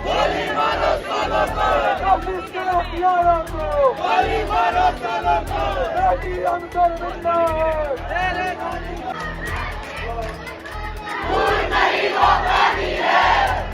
गोली मारो सालों को, कशिश के हथियारों को, गोली मारो सालों को, बेटी अंतर जिंदाबाद, तेरे भूल नहीं अपराधी है,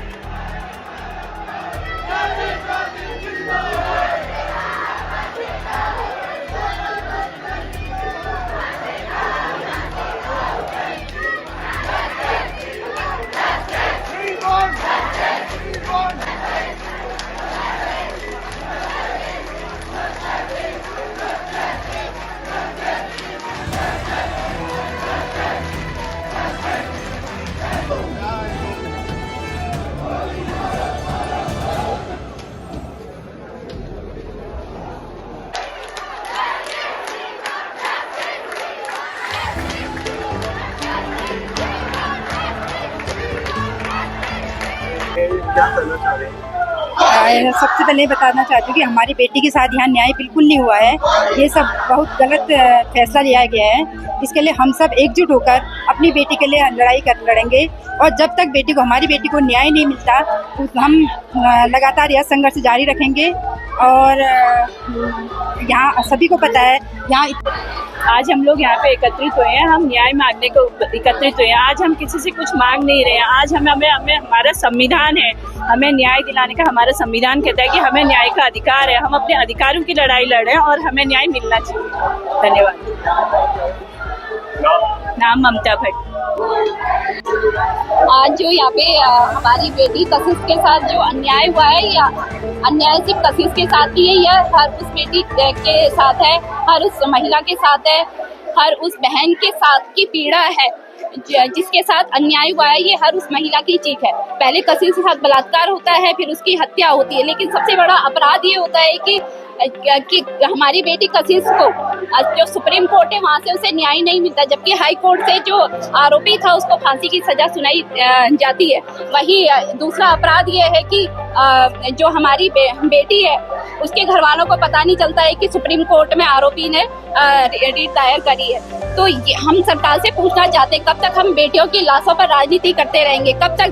क्या करना चाह रहे हैं? सबसे पहले बताना चाहती हूँ कि हमारी बेटी के साथ यहाँ न्याय बिल्कुल नहीं हुआ है। ये सब बहुत गलत फैसला लिया गया है। इसके लिए हम सब एकजुट होकर अपनी बेटी के लिए लड़ेंगे और जब तक हमारी बेटी को न्याय नहीं मिलता हम लगातार यह संघर्ष जारी रखेंगे। और यहाँ सभी को पता है आज हम लोग यहाँ पे एकत्रित हुए हैं, हम न्याय मांगने को एकत्रित हुए हैं। आज हम किसी से कुछ मांग नहीं रहे हैं। आज हमें हमारा संविधान है, हमें न्याय दिलाने का हमारा संविधान कहता है कि हमें न्याय का अधिकार है। हम अपने अधिकारों की लड़ाई लड़ रहे हैं और हमें न्याय मिलना चाहिए। धन्यवाद। नाम ममता भट्ट। आज जो यहाँ पे हमारी बेटी कशिश के साथ जो अन्याय हुआ है, या अन्याय सिर्फ कशिश के साथ ही है, यह हर उस बेटी के साथ है, हर उस महिला के साथ है, हर उस बहन के साथ की पीड़ा है जिसके साथ अन्याय हुआ है। ये हर उस महिला की चीख है। पहले कशिश के साथ बलात्कार होता है, फिर उसकी हत्या होती है, लेकिन सबसे बड़ा अपराध ये होता है कि हमारी बेटी कशिश को जो सुप्रीम कोर्ट है वहाँ से उसे न्याय नहीं मिलता, जबकि हाई कोर्ट से जो आरोपी था उसको फांसी की सजा सुनाई जाती है। वही दूसरा अपराध ये है कि जो हमारी बेटी है उसके घर वालों को पता नहीं चलता है कि सुप्रीम कोर्ट में आरोपी ने रिट दायर करी है। तो हम सरकार से पूछना चाहते हैं, कब तक हम बेटियों की लाशों पर राजनीति करते रहेंगे? कब तक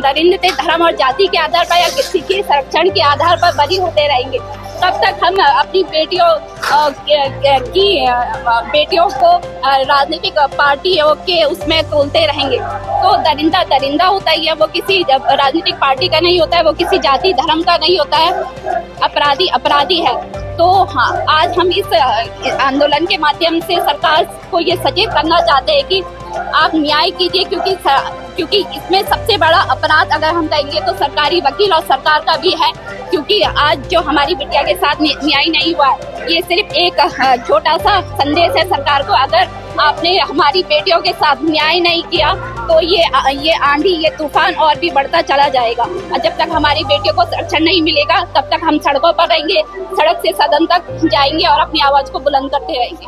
दरिंदे धर्म और जाति के आधार पर या किसी के संरक्षण के आधार पर बली होते रहेंगे? कब तक हम अपनी बेटियों को राजनीतिक पार्टियों के उसमें तोलते रहेंगे? तो दरिंदा होता ही है, वो किसी राजनीतिक पार्टी का नहीं होता है, वो किसी जाति धर्म का नहीं होता है। अपराधी है। तो हाँ, आज हम इस आंदोलन के माध्यम से सरकार को ये सचेत करना चाहते हैं कि आप न्याय कीजिए, क्योंकि इसमें सबसे बड़ा अपराध अगर हम कहेंगे तो सरकारी वकील और सरकार का भी है। क्योंकि आज जो हमारी बिटिया के साथ न्याय नहीं हुआ है, ये सिर्फ एक छोटा सा संदेश है सरकार को। अगर आपने हमारी बेटियों के साथ न्याय नहीं किया तो ये आंधी, ये तूफान और भी बढ़ता चला जाएगा। और जब तक हमारी बेटियों को संरक्षण नहीं मिलेगा तब तक हम सड़कों पर रहेंगे, सड़क से सदन तक जाएंगे और अपनी आवाज को बुलंद करते रहेंगे।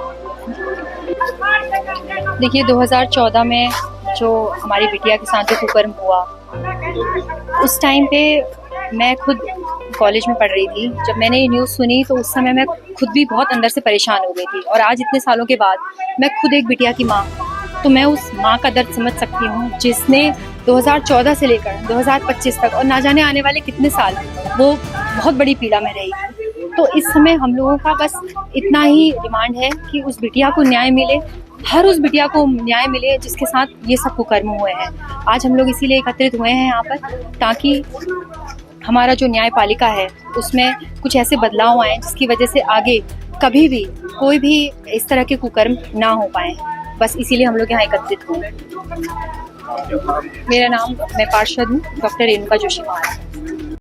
देखिए, 2014 में जो हमारी बिटिया के साथ जो कुकर्म हुआ, उस टाइम पे मैं खुद कॉलेज में पढ़ रही थी। जब मैंने ये न्यूज़ सुनी तो उस समय मैं खुद भी बहुत अंदर से परेशान हो गई थी। और आज इतने सालों के बाद मैं खुद एक बिटिया की माँ, तो मैं उस माँ का दर्द समझ सकती हूँ जिसने 2014 से लेकर 2025 तक और ना जाने आने वाले कितने साल वो बहुत बड़ी पीड़ा में रही। तो इस समय हम लोगों का बस इतना ही डिमांड है कि उस बिटिया को न्याय मिले, हर उस बिटिया को न्याय मिले जिसके साथ ये सब कुकर्म हुए हैं। आज हम लोग इसीलिए एकत्रित हुए हैं यहाँ पर, ताकि हमारा जो न्यायपालिका है उसमें कुछ ऐसे बदलाव आए जिसकी वजह से आगे कभी भी कोई भी इस तरह के कुकर्म ना हो पाए। बस इसीलिए हम लोग यहाँ एकत्रित हुए। मेरा नाम, मैं पार्षद हूँ, डॉक्टर रेणुका जोशी।